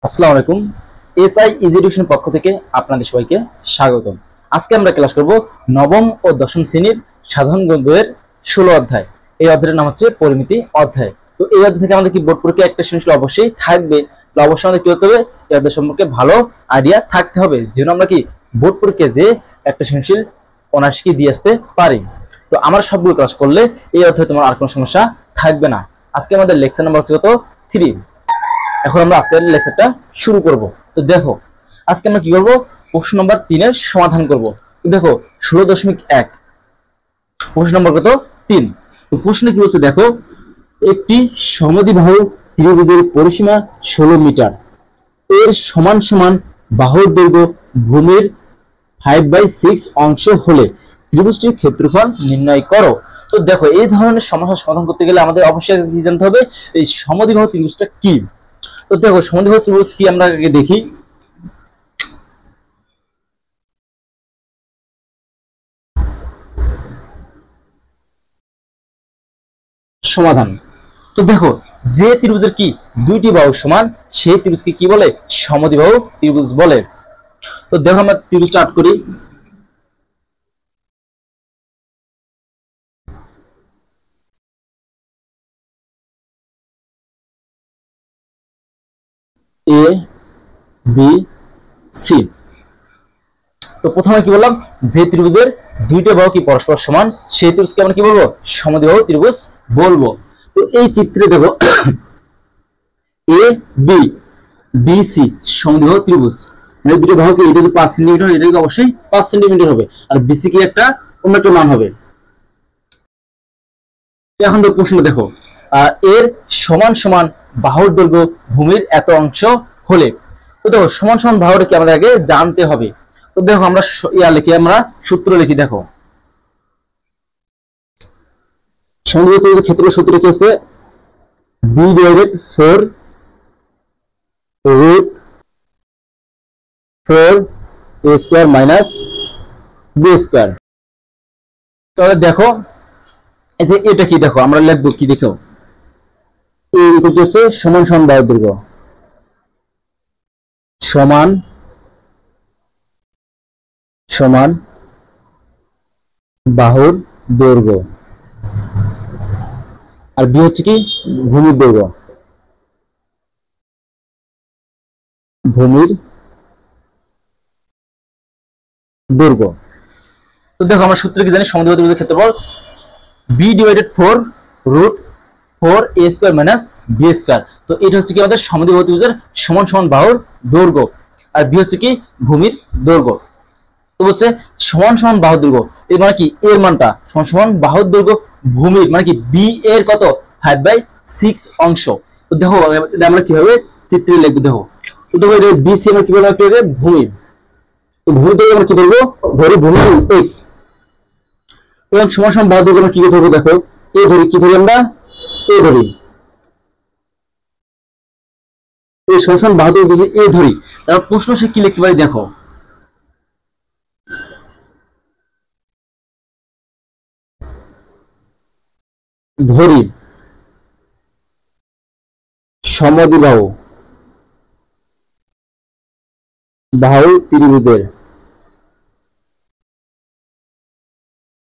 আসসালামু আলাইকুম। SI education পক্ষ থেকে আপনাদের সবাইকে স্বাগতম। আজকে আমরা ক্লাস করব নবম ও দশম শ্রেণীর সাধারণ গণিতের 16 অধ্যায়। এই অধ্যায়ের নাম হচ্ছে পরিমিতি অধ্যায়। তো এই অধ্যায় থেকে আমাদের কি বোর্ড পরীক্ষা একটা সৃজনশীল অবশ্যই থাকবে। তো অবশ্যই আমাদের কি হতে হবে, এই অধ্যায় সম্পর্কে ভালো আইডিয়া থাকতে হবে, যেন আমরা কি বোর্ড পরীক্ষায় যে একটা সৃজনশীল অনায়াসে কি দিয়ে আসতে পারি। তো আমার সবগুলো ক্লাস করলে এই অধ্যায়ে তোমার আর কোনো সমস্যা থাকবে না। আজকে আমাদের লেকচার নাম্বার হচ্ছে কত? 3। এখন আমরা আজকের লেকচারটা শুরু করব। তো দেখো, আজকে আমরা কি করব, প্রশ্ন নম্বর 3 এর সমাধান করব। তো দেখো 16.1 প্রশ্ন নম্বর কত? 3। তো প্রশ্নে কি বলছে দেখো, একটি সমদ্বিবাহু ত্রিভুজের পরিসীমা 16 মিটার, এর সমান সমান বাহুর দৈর্ঘ্য ভূমির 5/6 অংশ হলে ত্রিভুজটির ক্ষেত্রফল নির্ণয় করো। তো দেখো, এই ধরনের সমস্যার সমাধান করতে গেলে আমাদের অবশ্যই কি জানতে হবে, এই সমদ্বিবাহু ত্রিভুজটা কি। তো দেখো, সমদ্বিবাহু ত্রিভুজ কি আমরা আগে দেখি। সমাধান। তো দেখো, যে ত্রিভুজের কি দুইটি বাহু সমান, সেই ত্রিভুজকে কি বলে? সমদ্বিবাহু ত্রিভুজ বলে। তো দেখো, আমরা ত্রিভুজ স্টার্ট করি। A B C. তো প্রথমে কি বললাম, যে ত্রিভুজের দুইটা বাহু কি পরস্পর সমান, সেই ত্রিভুজকে আমরা কি বলবো? সমদ্বিবাহু ত্রিভুজ বলবো। তো এই চিত্রে দেখো, এ বি বি সি সমদ্বিবাহু ত্রিভুজ। মানে দুটো বাহুকে, এটা যদি 5 সেন্টিমিটার, এটা অবশ্যই 5 সেন্টিমিটার হবে, আর বিসি কি একটা অন্য একটা মান হবে। এখন তো প্রশ্ন দেখো, এর সমান সমান বাহুর দৈর্ঘ্য ভূমির এত অংশ হলে। তো দেখো, সমান সমান বাহুটা কি আমাদের আগে জানতে হবে। তো দেখো, আমরা লিখি, আমরা সূত্র লিখি। দেখো, সমদ্বিবাহু ক্ষেত্রের সূত্র কি আছে? b/4 root 4 a square minus b square। তাহলে দেখো, এই যে এটা কি, দেখো আমরা লিখবো কি, দেখো এই হচ্ছে সমান সমান বাহুর দৈর্ঘ্য, সমান সমান বাহুর দৈর্ঘ্য, আর বি হচ্ছে কি ভূমির দৈর্ঘ্য, ভূমির দৈর্ঘ্য। তো দেখো, আমরা সূত্র কি জানি, সমদ্বিবাহু ত্রিভুজের ক্ষেত্রফল b/4 root 4 a square minus b square। তো এটা হচ্ছে কি আমাদের সমদ্বিবাহু ত্রিভুজের সমান সমান বাহুর দৈর্ঘ্য, আর বি হচ্ছে কি ভূমির দৈর্ঘ্য। তো বলছে সমান সমান বাহুর দৈর্ঘ্য, এর মানে কি, এর মানটা সমান সমান বাহুর দৈর্ঘ্য ভূমির মানে কি বি এর কত? 5/6 অংশ। তো দেখো, আমরা কিভাবে চিত্রে লিখবো। দেখো, তো দেখো, এটা বি সি আমরা কি বলবো? ভূমির। তো ভূমির দৈর্ঘ্য আমরা কি ধরবো? ধরি ভূমি এক্স। এবং সমান সমান বাহুর দৈর্ঘ্য আমরা কি ধরবো? দেখো, এ ধরি, কি ধরি আমরা? এ ধরি। এই সমান সমান বাহুর দৈর্ঘ্য এ ধরি, তারপর প্রশ্ন সে কি লিখতে পারি। দেখো, ধরি সমদ্বিবাহু বাহু ত্রিভুজের,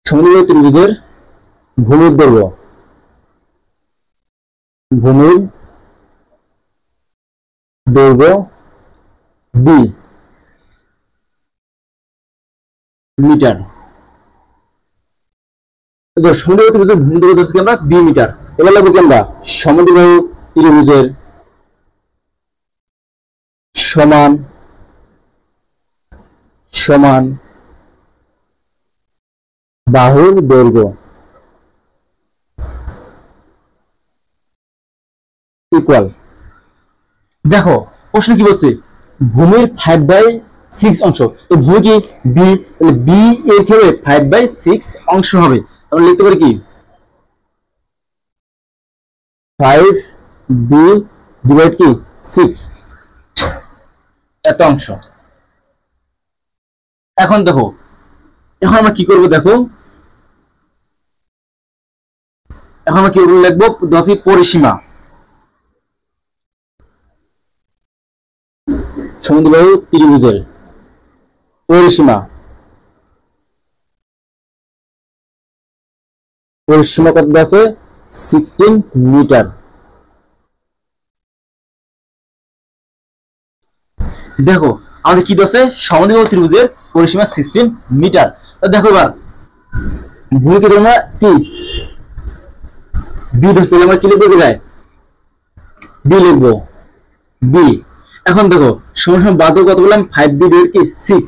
সমদ্বিবাহু ত্রিভুজের ভূমির দৈর্ঘ্য, ভূমির দৈর্ঘ্য বি মিটার। সমদ্বিবাহু ত্রিভুজের ভূমির দৈর্ঘ্য হচ্ছে আমরা বি মিটার। এবার লাগবে কি আমরা সমদ্বিবাহু ত্রিভুজের সমান সমান বাহুর দৈর্ঘ্য ইকুয়াল। দেখো, প্রশ্ন কি বলছে? ভূমির 5/6 অংশ। এই ভূমি কি বি, বি এর ক্ষেত্রে 5/6 অংশ হবে। আমরা লিখতে পারি কি 5b ডিভাইড কি 6, এত অংশ। এখন দেখো, এখন আমরা কি করব? দেখো, এখন আমরা কি লিখবো? পরিসীমা। সমদ্বিবাহু ত্রিভুজের পরিসীমা কত আছে 16 মিটার। দেখো আমাদের কি আছে, সমদ্বিবাহু ত্রিভুজের পরিসীমা 16 মিটার। তো দেখো এবার ভূমিকে আমরা কি বি ধরছি, আমরা কি লিখবো জায়গায় বি লিখবো বি। এখন দেখো সমান বাদ কত বললাম 5b ডিভাইড কি 6।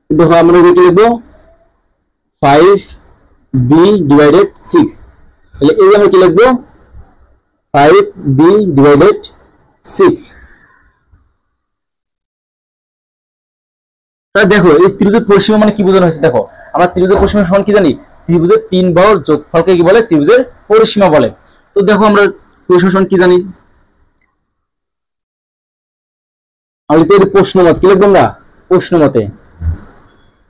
দেখো আমরা কি লিখবো 5b ডিভাইডেড 6, তাহলে এই আমরা কি লিখবো 5b ডিভাইডেড 6। তাহলে দেখো এই ত্রিভুজের পরিসীমা মানে কি বোঝানো হয়েছে, দেখো আমরা ত্রিভুজের পরিসীমা সমান কি জানি, ত্রিভুজের 3 বাহুর যোগফলকে কি বলে ত্রিভুজের পরিসীমা বলে। তো দেখো আমরা পরিসীমা সমান কি জানি, আমি তো প্রশ্ন মত কি লিখবো আমরা প্রশ্ন মতে,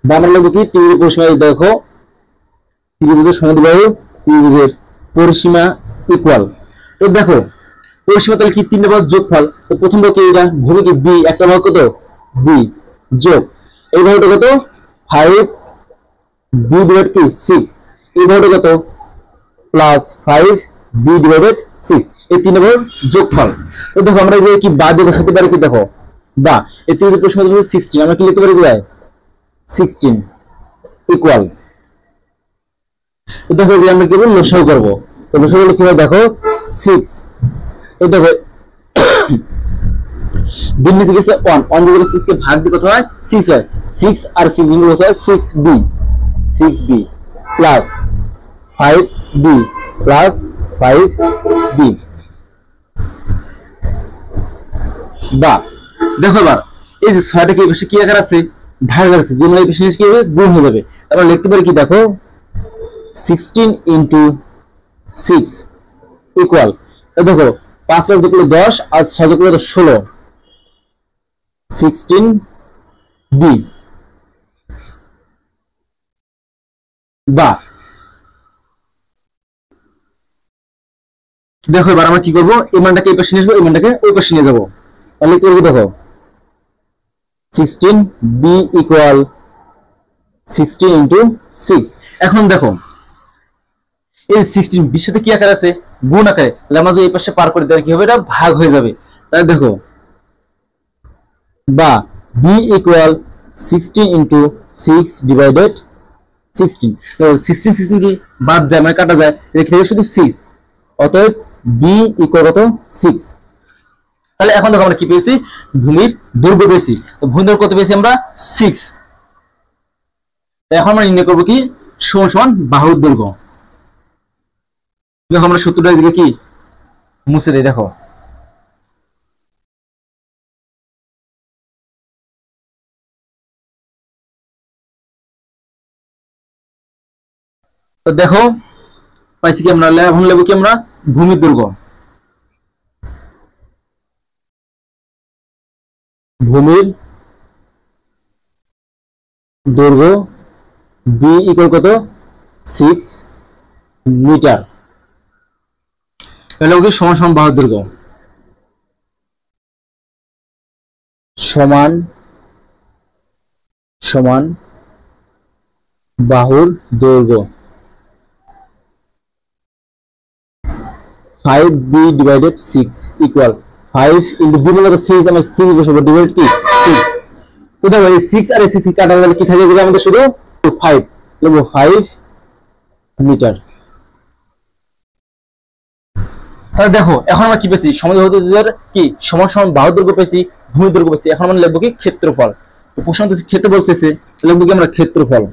বা আমরা লিখবো কি ত্রিভুজের পরিসীমা। দেখো ত্রিভুজের সমদ্বিবাহু ত্রিভুজের পরিসীমা ইকুয়াল। তো দেখো পরিসীমা তাহলে কি 3 বাহুর যোগফল। তো প্রথম বাহু কি এটা ভূমি কি বি, একটা বাহু কত বি যোগ এই বাহুটা কত 5b ডিভাইড কি 6, এই বাহুটা কত প্লাস 5b ডিভাইডেড 6, এই 3 বাহুর যোগফল। তো দেখো আমরা যে কি বা দিয়ে বসাতে পারি কি, দেখো বা এই ত্রিভুজের পরিসীমা হলো 16, আমরা কি লিখতে পারি যায় 16 ইকুয়াল। তো দেখো যে আমরা কেবল লসাগু করব, তো লসাগু করলে কি হয় দেখো 6। তো দেখো বিন্দু থেকে 1 1 দিয়ে 6 কে ভাগ দিয়ে কত হয় 6 হয়, 6 আর 6 গুণ কত হয় 6b plus 5b plus 5b। বা দেখো এবার এই যে 6টা কি পাশে কি আকার আছে ভাগ আছে, জন্য এই পাশে কি হবে গুণ হয়ে যাবে। আমরা লিখতে পারি কি দেখো 16 into 6 ইকুয়াল, দেখো 5 প্লাস 2 করলে 10 আর 6 যোগ করলে 16, 16b। বা দেখো এবার আমরা কি করব, এই মানটাকে এই পাশে নিয়ে আসবো, এই মানটাকে ওই পাশে নিয়ে যাব। তাহলে কি করব দেখো 16b ইকুয়াল 16 into 6। এখন দেখো এই 16 b সাথে কি আকার আছে গুণ আকারে, তাহলে আমরা যদি এই পাশে পার করে দিলে কি হবে এটা ভাগ হয়ে যাবে। তাহলে দেখো বা b ইকুয়াল 16 into 6 ডিভাইডেড 16। তো 16 16 কি বাদ যায় মানে কাটা যায়, এখানে থেকে শুধু 6, অতএব b ইকুয়াল কত 6। তাহলে এখন দেখো আমরা কি পেয়েছি ভূমির দৈর্ঘ্য পেয়েছি। তো ভূমির দৈর্ঘ্য কত পেয়েছি আমরা 6। এখন আমরা নির্ণয় করব কি সমান সমান বাহুর দৈর্ঘ্য। দেখো আমরা সূত্রটা আজকে কি মুছে দেই, দেখো তো দেখো পাইছি কি আমরা এখন নেব কি আমরা ভূমির দৈর্ঘ্য, ভূমির দৈর্ঘ্য b ইকুয়াল কত 6 মিটার। তাহলে কি সমান সমান বাহুর দৈর্ঘ্য সমান সমান বাহুর দৈর্ঘ্য 5b divided 6 equal 5 into b মানে 6, আমরা 6 বসাবো ডিভাইড কি 6। তো দেখো এই 6 আর এই 6 কাটা গেলে কি থাকে আমাদের শুধু 5 লিখবো 5 মিটার। তাহলে দেখো এখন আমরা কি পেয়েছি সমদ্বিবাহু ত্রিভুজের কি সমান সমান বাহুর দৈর্ঘ্য পেয়েছি, ভূমির দৈর্ঘ্য পেয়েছি। এখন আমরা লিখবো কি ক্ষেত্রফল। তো প্রশ্ন ক্ষেত্রফল চেয়েছে, লিখবো কি আমরা ক্ষেত্রফল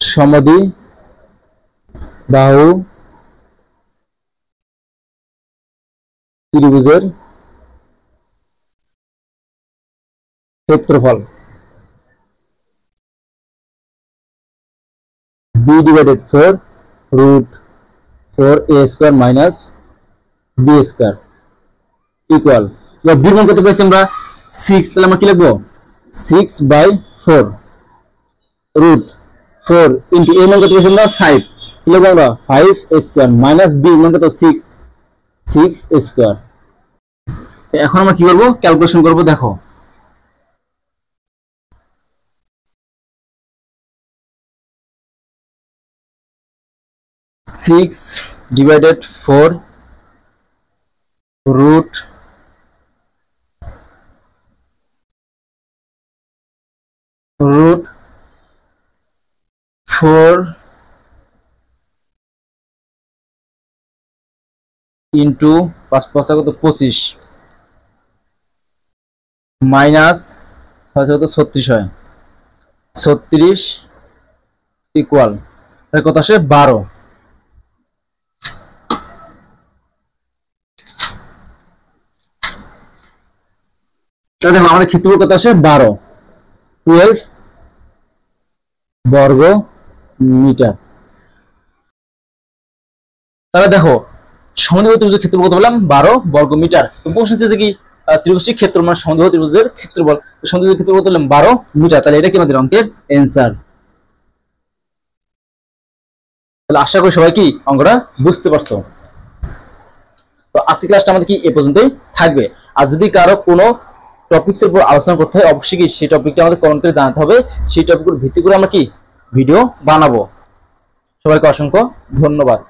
সমদ্বিবাহু ত্রিভুজের ক্ষেত্রফল b divided 4 root 4a square minus b square equal, এবার b মান কত পাইছি আমরা 6, তাহলে আমরা কি লিখবো 6/4 root 4 into a মান কত পাইছি আমরা 5, লিখবো আমরা 5 square minus b মান কত 6 6 square এখন আমরা কি করব, ক্যালকুলেশন করব। দেখো 6 ডিভাইডেড 4 রুট 4 ইন্টু 5 5 কত 25 মাইনাস 6 কত 36 হয়, 36 ইকুয়াল কত আসে 12। তাহলে দেখো আমাদের ক্ষেত্রফল কত আসে 12 বর্গ মিটার। তাহলে দেখো সমদ্বিবাহু ত্রিভুজের ক্ষেত্রফল কত বললাম 12 বর্গ মিটার। তো প্রশ্ন হচ্ছে কি ত্রিভুজটির ক্ষেত্র মানে সমদ্বিবাহু ত্রিভুজের ক্ষেত্রফল, সমদ্বিবাহু ক্ষেত্রফল কত বললাম 12 মিটার। তাহলে এটা কি আমাদের অঙ্কের অ্যানসার। তাহলে আশা করি সবাই কি অঙ্কটা বুঝতে পারছো। তো আজকের ক্লাসটা আমাদের কি এই পর্যন্তই থাকবে। আর যদি কারো কোনো টপিকসের উপর আলোচনা করতে হয় অবশ্যই কি সেই টপিকটা আমাদের কমেন্ট করে জানাতে হবে, সেই টপিকের ভিত্তি করে আমরা কি ভিডিও বানাবো। সবাইকে অসংখ্য ধন্যবাদ।